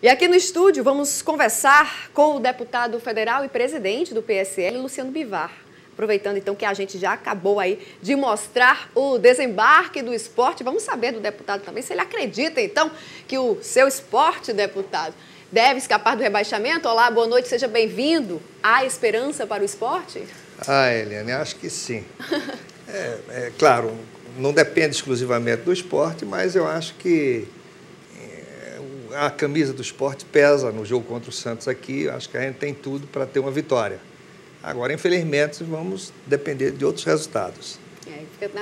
E aqui no estúdio vamos conversar com o deputado federal e presidente do PSL, Luciano Bivar. Aproveitando então que a gente já acabou aí de mostrar o desembarque do esporte, vamos saber do deputado também se ele acredita então que o seu esporte, deputado, deve escapar do rebaixamento. Olá, boa noite, seja bem-vindo. Há esperança para o esporte? Eliane, acho que sim. Claro, não depende exclusivamente do esporte, mas eu acho que a camisa do esporte pesa no jogo contra o Santos aqui. Eu acho que a gente tem tudo para ter uma vitória. Agora, infelizmente, vamos depender de outros resultados.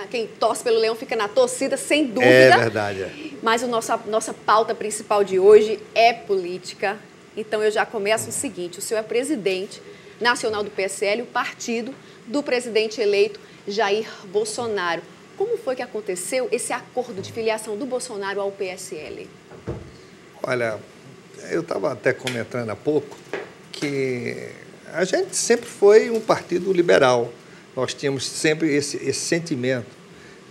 Quem torce pelo Leão fica na torcida, sem dúvida. É verdade. Mas a nossa pauta principal de hoje é política. Então, eu já começo o seguinte. O senhor é presidente nacional do PSL, o partido do presidente eleito Jair Bolsonaro. Como foi que aconteceu esse acordo de filiação do Bolsonaro ao PSL? Olha, eu estava até comentando há pouco que a gente sempre foi um partido liberal. Nós tínhamos sempre esse sentimento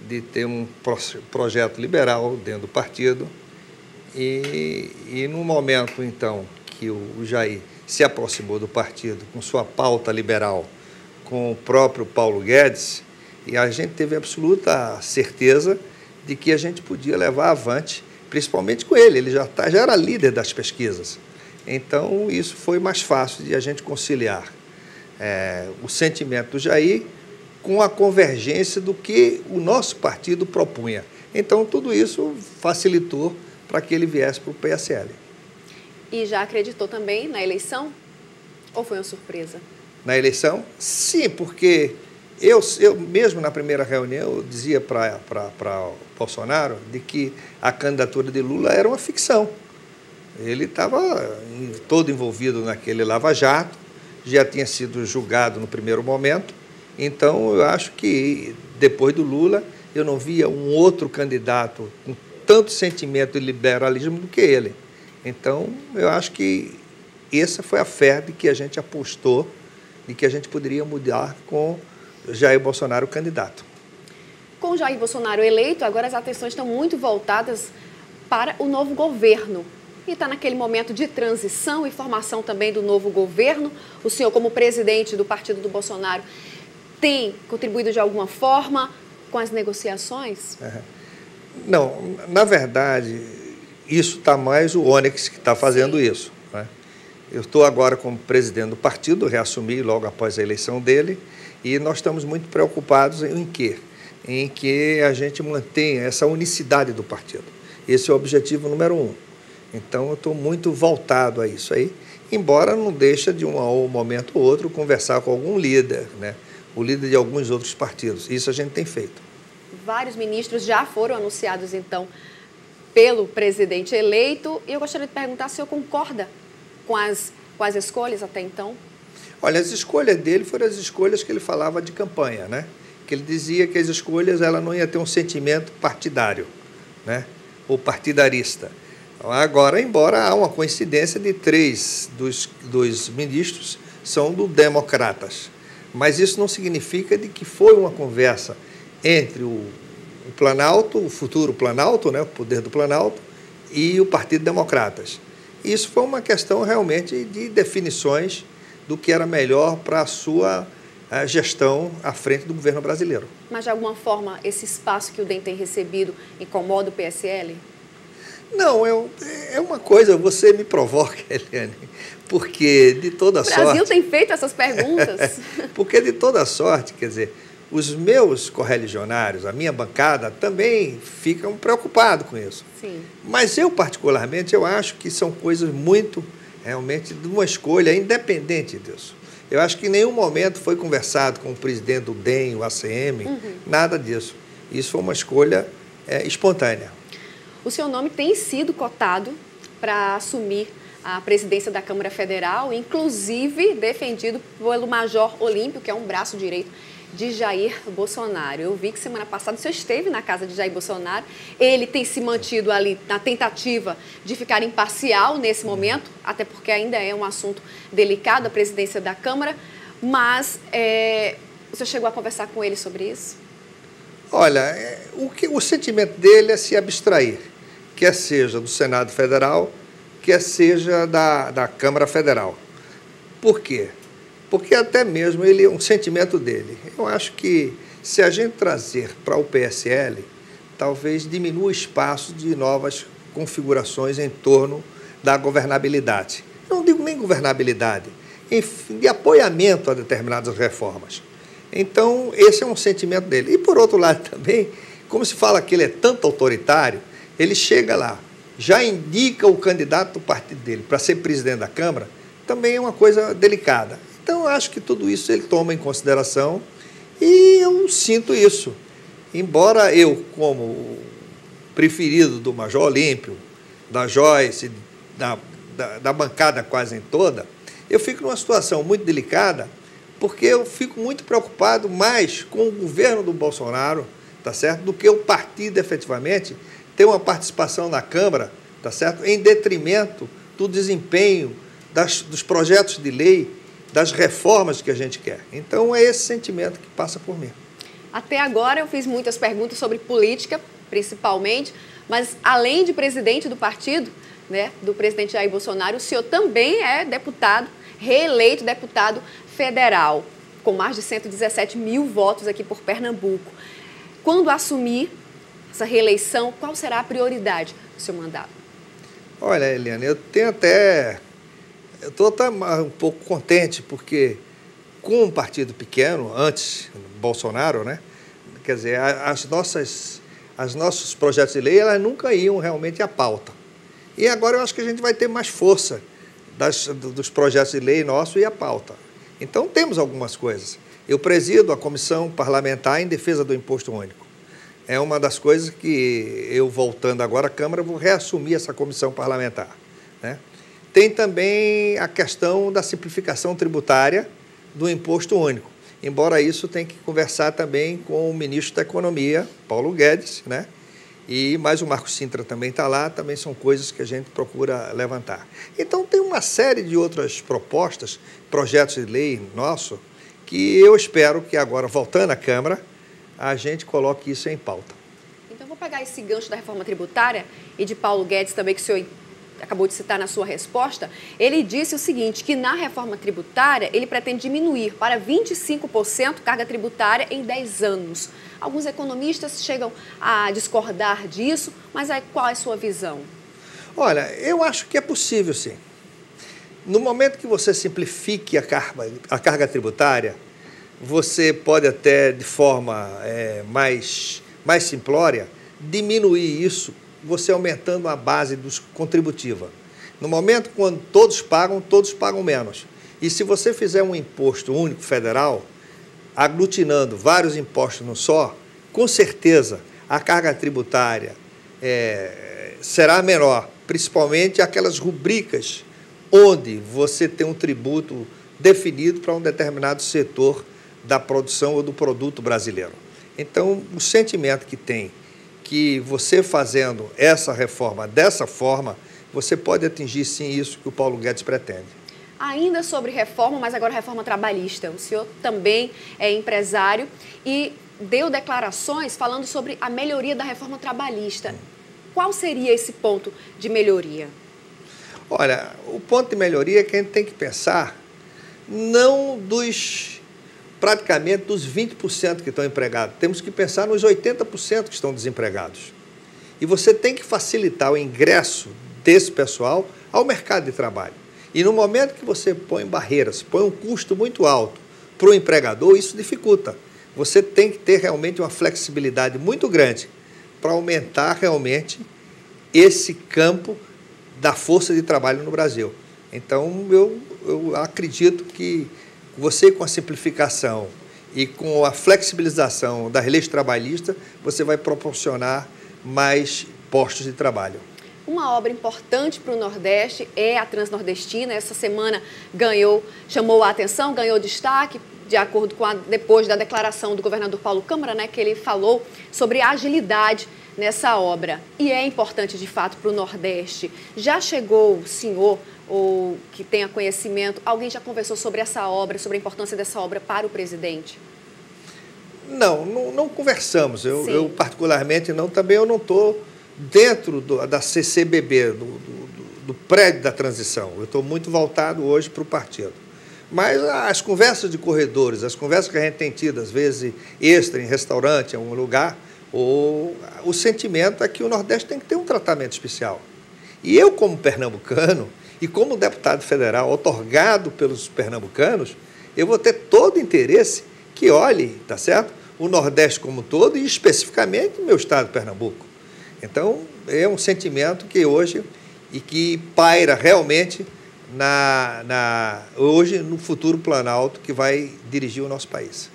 de ter um projeto liberal dentro do partido. E no momento, então, que o Jair se aproximou do partido com sua pauta liberal, com o próprio Paulo Guedes, e a gente teve absoluta certeza de que a gente podia levar avante, principalmente com ele. Ele já era líder das pesquisas. Então, isso foi mais fácil de a gente conciliar o sentimento do Jair com a convergência do que o nosso partido propunha. Então, tudo isso facilitou para que ele viesse para o PSL. E já acreditou também na eleição? Ou foi uma surpresa? Na eleição? Sim, porque eu mesmo na primeira reunião eu dizia para Bolsonaro de que a candidatura de Lula era uma ficção. Ele estava todo envolvido naquele lava-jato, já tinha sido julgado no primeiro momento. Então, eu acho que depois do Lula, eu não via um outro candidato com tanto sentimento de liberalismo do que ele. Então, eu acho que essa foi a fé de que a gente apostou, de que a gente poderia mudar com Jair Bolsonaro candidato. Com Jair Bolsonaro eleito, agora as atenções estão muito voltadas para o novo governo. E está naquele momento de transição e formação também do novo governo. O senhor, como presidente do partido do Bolsonaro, tem contribuído de alguma forma com as negociações? Não, na verdade, isso está mais o Onyx que está fazendo isso, né? Eu estou agora como presidente do partido, reassumi logo após a eleição dele, e nós estamos muito preocupados em quê? Em que a gente mantenha essa unicidade do partido. Esse é o objetivo número 1. Então, eu estou muito voltado a isso aí, embora não deixe de um momento ou outro conversar com algum líder, né? O líder de alguns outros partidos. Isso a gente tem feito. Vários ministros já foram anunciados, então, pelo presidente eleito. E eu gostaria de perguntar se o senhor concorda com as escolhas até então? Olha, as escolhas dele foram as escolhas que ele falava de campanha, né? Que ele dizia que as escolhas ela não ia ter um sentimento partidário, né? Ou partidarista. Agora, embora há uma coincidência de 3 dos ministros são do Democratas, mas isso não significa de que foi uma conversa entre o Planalto, o futuro Planalto, né, o poder do Planalto, e o Partido Democratas. Isso foi uma questão realmente de definições do que era melhor para a sua gestão à frente do governo brasileiro. Mas, de alguma forma, esse espaço que o DEM tem recebido incomoda o PSL? Não, é uma coisa, você me provoca, Eliane, porque de toda sorte... O Brasil tem feito essas perguntas? Porque de toda sorte, quer dizer, os meus correligionários, a minha bancada, também ficam preocupados com isso. Sim. Mas eu, particularmente, eu acho que são coisas muito, realmente, de uma escolha independente disso. Eu acho que em nenhum momento foi conversado com o presidente do DEM, o ACM, nada disso. Isso foi uma escolha espontânea. O seu nome tem sido cotado para assumir a presidência da Câmara Federal, inclusive defendido pelo Major Olímpio, que é um braço direito de Jair Bolsonaro. Eu vi que semana passada o senhor esteve na casa de Jair Bolsonaro. Ele tem se mantido ali na tentativa de ficar imparcial nesse momento, até porque ainda é um assunto delicado, a presidência da Câmara, mas o senhor chegou a conversar com ele sobre isso? Olha, o sentimento dele é se abstrair, quer seja do Senado Federal, que seja da Câmara Federal. Por quê? Porque até mesmo ele é um sentimento dele. Eu acho que se a gente trazer para o PSL, talvez diminua o espaço de novas configurações em torno da governabilidade. Não digo nem governabilidade, enfim, de apoiamento a determinadas reformas. Então, esse é um sentimento dele. E, por outro lado, também, como se fala que ele é tanto autoritário, ele chega lá, já indica o candidato do partido dele para ser presidente da Câmara, também é uma coisa delicada. Então, eu acho que tudo isso ele toma em consideração e eu sinto isso. Embora eu, como preferido do Major Olímpio, da Joyce, da bancada quase toda, eu fico numa situação muito delicada, porque eu fico muito preocupado mais com o governo do Bolsonaro, tá certo? Do que o partido efetivamente ter uma participação na Câmara, tá certo? Em detrimento do desempenho dos projetos de lei, das reformas que a gente quer. Então é esse sentimento que passa por mim. Até agora eu fiz muitas perguntas sobre política, principalmente, mas além de presidente do partido, né, do presidente Jair Bolsonaro, o senhor também é deputado, reeleito deputado federal, com mais de 117 mil votos aqui por Pernambuco. Quando assumir essa reeleição, qual será a prioridade do seu mandato? Olha, Eliane, eu estou até um pouco contente, porque com um partido pequeno, antes, Bolsonaro, né? Quer dizer, os nossos projetos de lei, elas nunca iam realmente à pauta. E agora eu acho que a gente vai ter mais força dos projetos de lei nossos e à pauta. Então, temos algumas coisas. Eu presido a Comissão Parlamentar em Defesa do Imposto Único. É uma das coisas que eu, voltando agora à Câmara, vou reassumir essa comissão parlamentar, né? Tem também a questão da simplificação tributária do Imposto Único. Embora isso tenha que conversar também com o ministro da Economia, Paulo Guedes, né? E mais o Marco Sintra também está lá, também são coisas que a gente procura levantar. Então, tem uma série de outras propostas, projetos de lei nosso, que eu espero que agora, voltando à Câmara, a gente coloque isso em pauta. Então, vou pegar esse gancho da reforma tributária e de Paulo Guedes também, que o senhor acabou de citar na sua resposta. Ele disse o seguinte, que na reforma tributária ele pretende diminuir para 25% carga tributária em 10 anos. Alguns economistas chegam a discordar disso, mas qual é a sua visão? Olha, eu acho que é possível, sim. No momento que você simplifique a carga tributária, você pode até, de forma mais simplória, diminuir isso, você aumentando a base contributiva. No momento quando todos pagam menos. E se você fizer um imposto único federal, aglutinando vários impostos no só, com certeza a carga tributária será menor, principalmente aquelas rubricas onde você tem um tributo definido para um determinado setor da produção ou do produto brasileiro. Então, o sentimento que tem que você fazendo essa reforma dessa forma, você pode atingir sim isso que o Paulo Guedes pretende. Ainda sobre reforma, mas agora reforma trabalhista. O senhor também é empresário e deu declarações falando sobre a melhoria da reforma trabalhista. Qual seria esse ponto de melhoria? Olha, o ponto de melhoria é que a gente tem que pensar não praticamente dos 20% que estão empregados. Temos que pensar nos 80% que estão desempregados. E você tem que facilitar o ingresso desse pessoal ao mercado de trabalho. E no momento que você põe barreiras, põe um custo muito alto para o empregador, isso dificulta. Você tem que ter realmente uma flexibilidade muito grande para aumentar realmente esse campo da força de trabalho no Brasil. Então, eu acredito que você, com a simplificação e com a flexibilização das leis trabalhistas, você vai proporcionar mais postos de trabalho. Uma obra importante para o Nordeste é a Transnordestina. Essa semana chamou a atenção, ganhou destaque, de acordo com depois da declaração do governador Paulo Câmara, né, que ele falou sobre a agilidade nessa obra. E é importante, de fato, para o Nordeste. Já chegou o senhor, ou que tenha conhecimento, alguém já conversou sobre essa obra, sobre a importância dessa obra para o presidente? Não conversamos. Eu particularmente, também eu não estou dentro da CCBB, do prédio da transição. Eu estou muito voltado hoje para o partido. Mas as conversas de corredores, as conversas que a gente tem tido, às vezes, extra, em restaurante, em algum lugar, o sentimento é que o Nordeste tem que ter um tratamento especial. E eu, como pernambucano, e como deputado federal outorgado pelos pernambucanos, eu vou ter todo o interesse que olhe, tá certo? O Nordeste como um todo e especificamente o meu estado de Pernambuco. Então, é um sentimento que hoje, e que paira realmente hoje no futuro Planalto que vai dirigir o nosso país.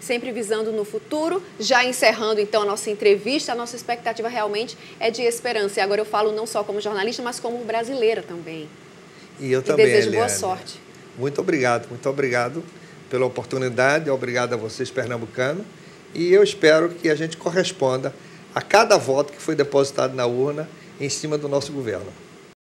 Sempre visando no futuro, já encerrando então a nossa entrevista, a nossa expectativa realmente é de esperança. E agora eu falo não só como jornalista, mas como brasileira também. E eu também, desejo Eliane, boa sorte. Muito obrigado pela oportunidade, obrigado a vocês, pernambucanos, e eu espero que a gente corresponda a cada voto que foi depositado na urna em cima do nosso governo.